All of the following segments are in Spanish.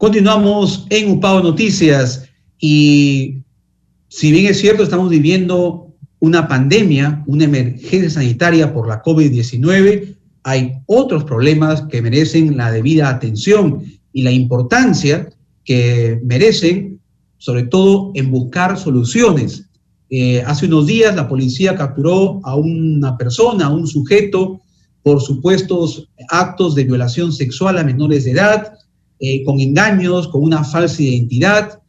Continuamos en UPAO Noticias y si bien es cierto, estamos viviendo una pandemia, una emergencia sanitaria por la COVID-19, hay otros problemas que merecen la debida atención y la importancia que merecen, sobre todo en buscar soluciones. Hace unos días la policía capturó a una persona, a un sujeto, por supuestos actos de violación sexual a menores de edad, con engaños, con una falsa identidad,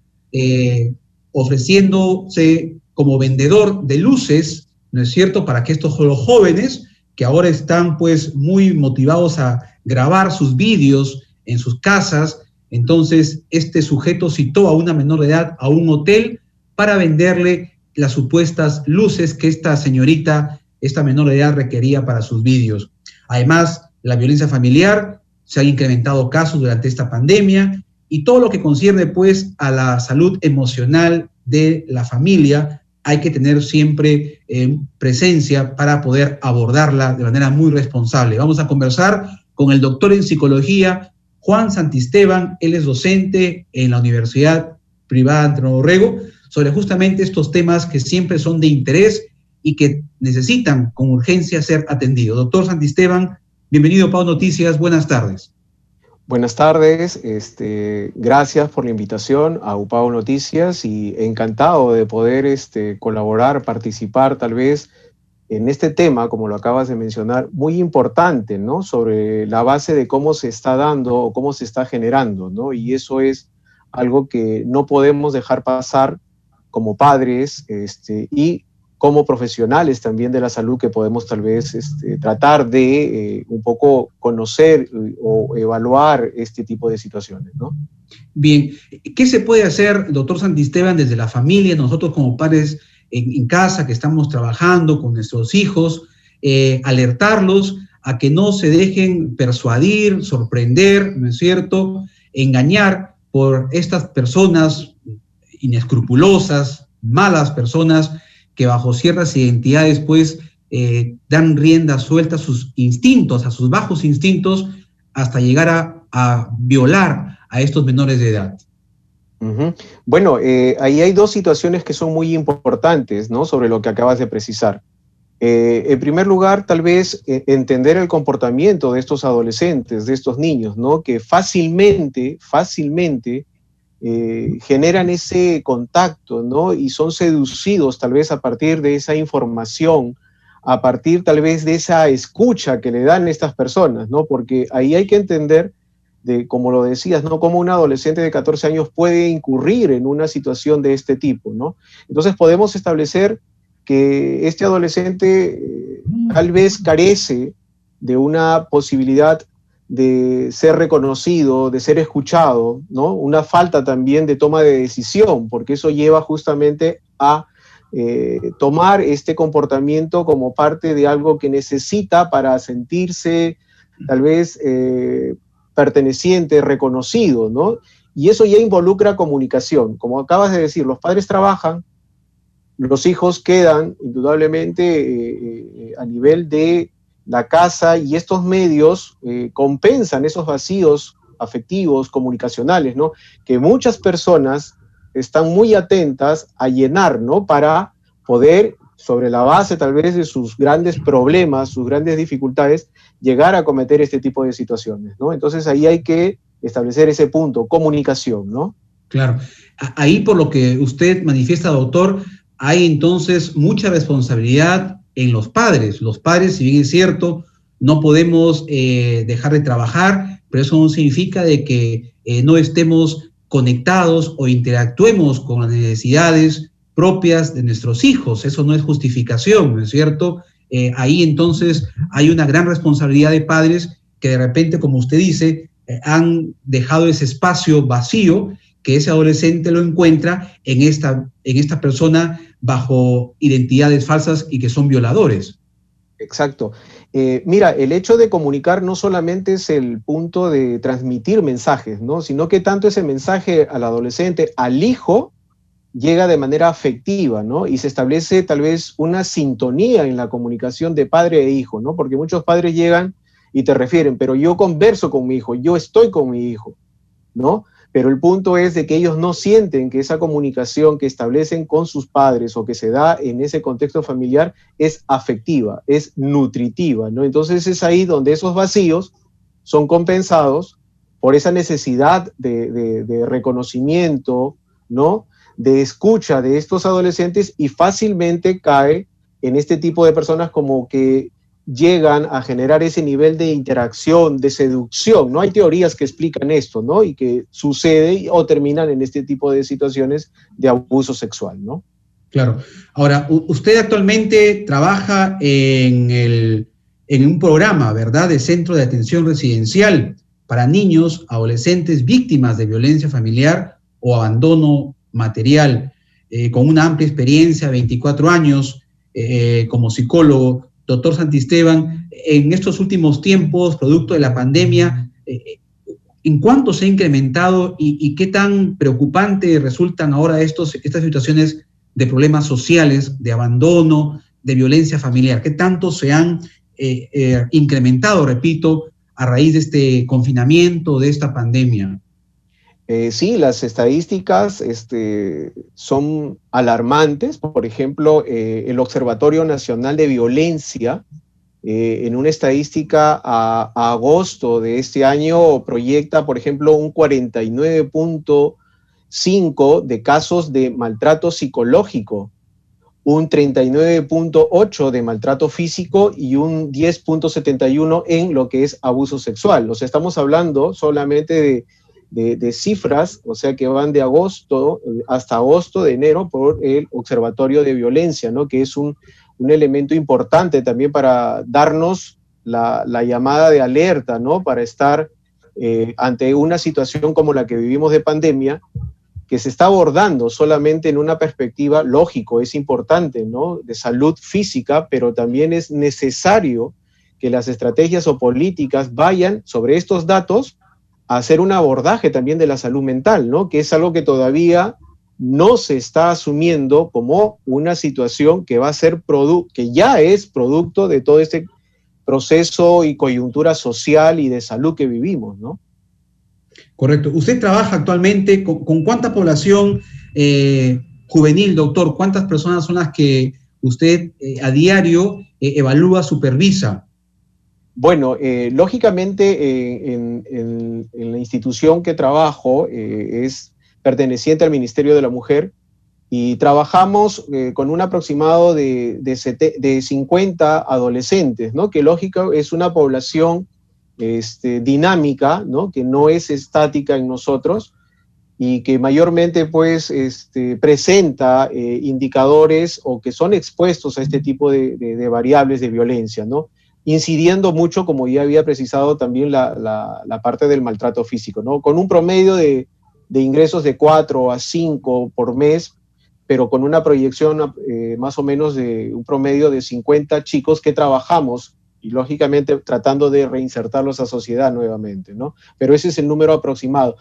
ofreciéndose como vendedor de luces, ¿no es cierto?, para que estos los jóvenes, que ahora están pues muy motivados a grabar sus vídeos en sus casas, entonces este sujeto citó a una menor de edad a un hotel para venderle las supuestas luces que esta señorita, esta menor de edad requería para sus vídeos. Además, la violencia familiar, se han incrementado casos durante esta pandemia y todo lo que concierne pues a la salud emocional de la familia hay que tener siempre presencia para poder abordarla de manera muy responsable. Vamos a conversar con el doctor en psicología Juan Santisteban. Él es docente en la Universidad Privada Antonio Borrego sobre justamente estos temas que siempre son de interés y que necesitan con urgencia ser atendidos. Doctor Santisteban, bienvenido a Pau Noticias, buenas tardes. Buenas tardes, gracias por la invitación a UPAO Noticias y encantado de poder colaborar, participar tal vez en este tema, como lo acabas de mencionar, muy importante, ¿no? Sobre la base de cómo se está dando o cómo se está generando, ¿no? Y eso es algo que no podemos dejar pasar como padres y como profesionales también de la salud, que podemos tal vez tratar de un poco conocer o evaluar este tipo de situaciones, ¿no? Bien, ¿qué se puede hacer, doctor Santisteban, desde la familia, nosotros como padres en casa que estamos trabajando con nuestros hijos, alertarlos a que no se dejen persuadir, sorprender, ¿no es cierto?, engañar por estas personas inescrupulosas, malas personas, que bajo ciertas identidades pues dan rienda suelta a sus instintos, a sus bajos instintos, hasta llegar a violar a estos menores de edad. Uh-huh. Bueno, ahí hay dos situaciones que son muy importantes, ¿no?, sobre lo que acabas de precisar. En primer lugar, tal vez entender el comportamiento de estos adolescentes, de estos niños, ¿no?, que fácilmente generan ese contacto, ¿no?, y son seducidos tal vez a partir de esa información, a partir tal vez de esa escucha que le dan estas personas, ¿no?, porque ahí hay que entender, como lo decías, ¿no?, cómo un adolescente de 14 años puede incurrir en una situación de este tipo, ¿no? Entonces podemos establecer que este adolescente tal vez carece de una posibilidad de ser reconocido, de ser escuchado, ¿no? Una falta también de toma de decisión, porque eso lleva justamente a tomar este comportamiento como parte de algo que necesita para sentirse tal vez perteneciente, reconocido, ¿no? Y eso ya involucra comunicación. Como acabas de decir, los padres trabajan, los hijos quedan indudablemente a nivel de la casa, y estos medios compensan esos vacíos afectivos, comunicacionales, ¿no?, que muchas personas están muy atentas a llenar, ¿no?, para poder, sobre la base tal vez de sus grandes problemas, sus grandes dificultades, llegar a cometer este tipo de situaciones, ¿no? Entonces ahí hay que establecer ese punto, comunicación, ¿no? Claro. Ahí, por lo que usted manifiesta, doctor, hay entonces mucha responsabilidad en los padres. Los padres, si bien es cierto, no podemos dejar de trabajar, pero eso no significa de que no estemos conectados o interactuemos con las necesidades propias de nuestros hijos. Eso no es justificación, ¿no es cierto? Ahí entonces hay una gran responsabilidad de padres que de repente, como usted dice, han dejado ese espacio vacío, que ese adolescente lo encuentra en esta persona bajo identidades falsas y que son violadores. Exacto. Mira, el hecho de comunicar no solamente es el punto de transmitir mensajes, ¿no?, sino que tanto ese mensaje al adolescente, al hijo, llega de manera afectiva, ¿no?, y se establece tal vez una sintonía en la comunicación de padre e hijo, ¿no?, porque muchos padres llegan y te refieren, pero yo converso con mi hijo, yo estoy con mi hijo, ¿no? Pero el punto es de que ellos no sienten que esa comunicación que establecen con sus padres o que se da en ese contexto familiar es afectiva, es nutritiva, ¿no? Entonces es ahí donde esos vacíos son compensados por esa necesidad de reconocimiento, ¿no? De escucha de estos adolescentes, y fácilmente cae en este tipo de personas como que llegan a generar ese nivel de interacción, de seducción, ¿no? Hay teorías que explican esto, ¿no? Y que sucede o terminan en este tipo de situaciones de abuso sexual, ¿no? Claro. Ahora, usted actualmente trabaja en un programa, ¿verdad?, de centro de atención residencial para niños, adolescentes víctimas de violencia familiar o abandono material, con una amplia experiencia, 24 años, como psicólogo. Doctor Santisteban, en estos últimos tiempos, producto de la pandemia, ¿en cuánto se ha incrementado y qué tan preocupante resultan ahora estas situaciones de problemas sociales, de abandono, de violencia familiar? ¿Qué tanto se han incrementado, repito, a raíz de este confinamiento, de esta pandemia? Sí, las estadísticas son alarmantes. Por ejemplo, el Observatorio Nacional de Violencia, en una estadística a agosto de este año, proyecta, por ejemplo, un 49.5 de casos de maltrato psicológico, un 39.8 de maltrato físico y un 10.71 en lo que es abuso sexual. O sea, estamos hablando solamente de cifras, o sea, que van de agosto hasta agosto, de enero, por el Observatorio de Violencia, ¿no? Que es un elemento importante también para darnos la llamada de alerta, ¿no? Para estar ante una situación como la que vivimos de pandemia, que se está abordando solamente en una perspectiva, lógico, es importante, ¿no?, de salud física, pero también es necesario que las estrategias o políticas vayan sobre estos datos a hacer un abordaje también de la salud mental, ¿no?, que es algo que todavía no se está asumiendo como una situación que va a ser que ya es producto de todo este proceso y coyuntura social y de salud que vivimos, ¿no? Correcto. ¿Usted trabaja actualmente con cuánta población juvenil, doctor? ¿Cuántas personas son las que usted a diario evalúa, supervisa? Bueno, lógicamente en la institución que trabajo es perteneciente al Ministerio de la Mujer, y trabajamos con un aproximado de 50 adolescentes, ¿no? Que lógico es una población dinámica, ¿no? Que no es estática en nosotros y que mayormente pues presenta indicadores o que son expuestos a este tipo de variables de violencia, ¿no? Incidiendo mucho, como ya había precisado también la parte del maltrato físico, ¿no? Con un promedio de ingresos de 4 a 5 por mes, pero con una proyección más o menos de un promedio de 50 chicos que trabajamos y lógicamente tratando de reinsertarlos a sociedad nuevamente, ¿no? Pero ese es el número aproximado.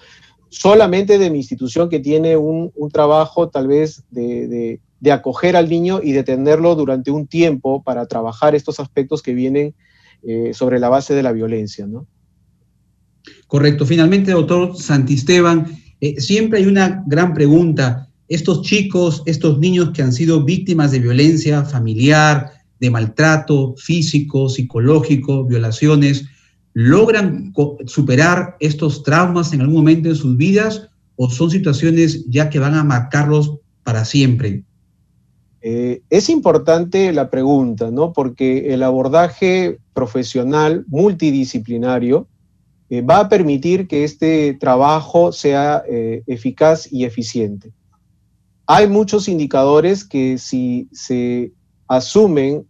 Solamente de mi institución, que tiene un trabajo tal vez de acoger al niño y de tenerlo durante un tiempo para trabajar estos aspectos que vienen sobre la base de la violencia, ¿no? Correcto. Finalmente, doctor Santisteban, siempre hay una gran pregunta. Estos chicos, estos niños que han sido víctimas de violencia familiar, de maltrato físico, psicológico, violaciones, ¿logran superar estos traumas en algún momento de sus vidas o son situaciones ya que van a marcarlos para siempre? Es importante la pregunta, ¿no? Porque el abordaje profesional multidisciplinario va a permitir que este trabajo sea eficaz y eficiente. Hay muchos indicadores que, si se asumen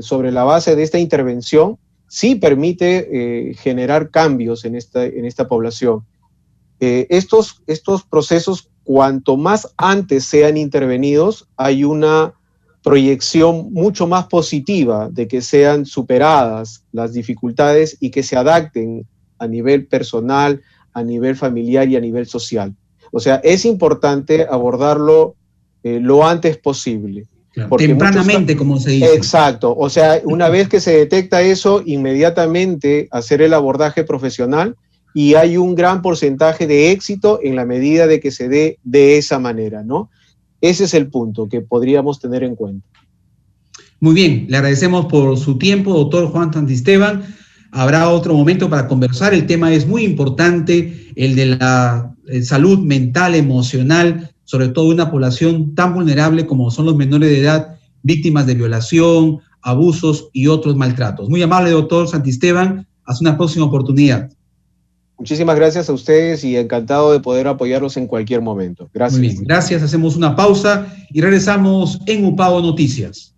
sobre la base de esta intervención, sí permite generar cambios en esta población. Estos procesos, cuanto más antes sean intervenidos, hay una proyección mucho más positiva de que sean superadas las dificultades y que se adapten a nivel personal, a nivel familiar y a nivel social. O sea, es importante abordarlo lo antes posible. Claro, tempranamente, como se dice. Exacto. O sea, una vez que se detecta eso, inmediatamente hacer el abordaje profesional y hay un gran porcentaje de éxito en la medida de que se dé de esa manera, ¿no? Ese es el punto que podríamos tener en cuenta. Muy bien, le agradecemos por su tiempo, doctor Juan Santisteban. Habrá otro momento para conversar. El tema es muy importante, el de la salud mental, emocional, sobre todo de una población tan vulnerable como son los menores de edad, víctimas de violación, abusos y otros maltratos. Muy amable, doctor Santisteban. Hasta una próxima oportunidad. Muchísimas gracias a ustedes y encantado de poder apoyarlos en cualquier momento. Gracias. Muy bien, gracias. Hacemos una pausa y regresamos en UPAO Noticias.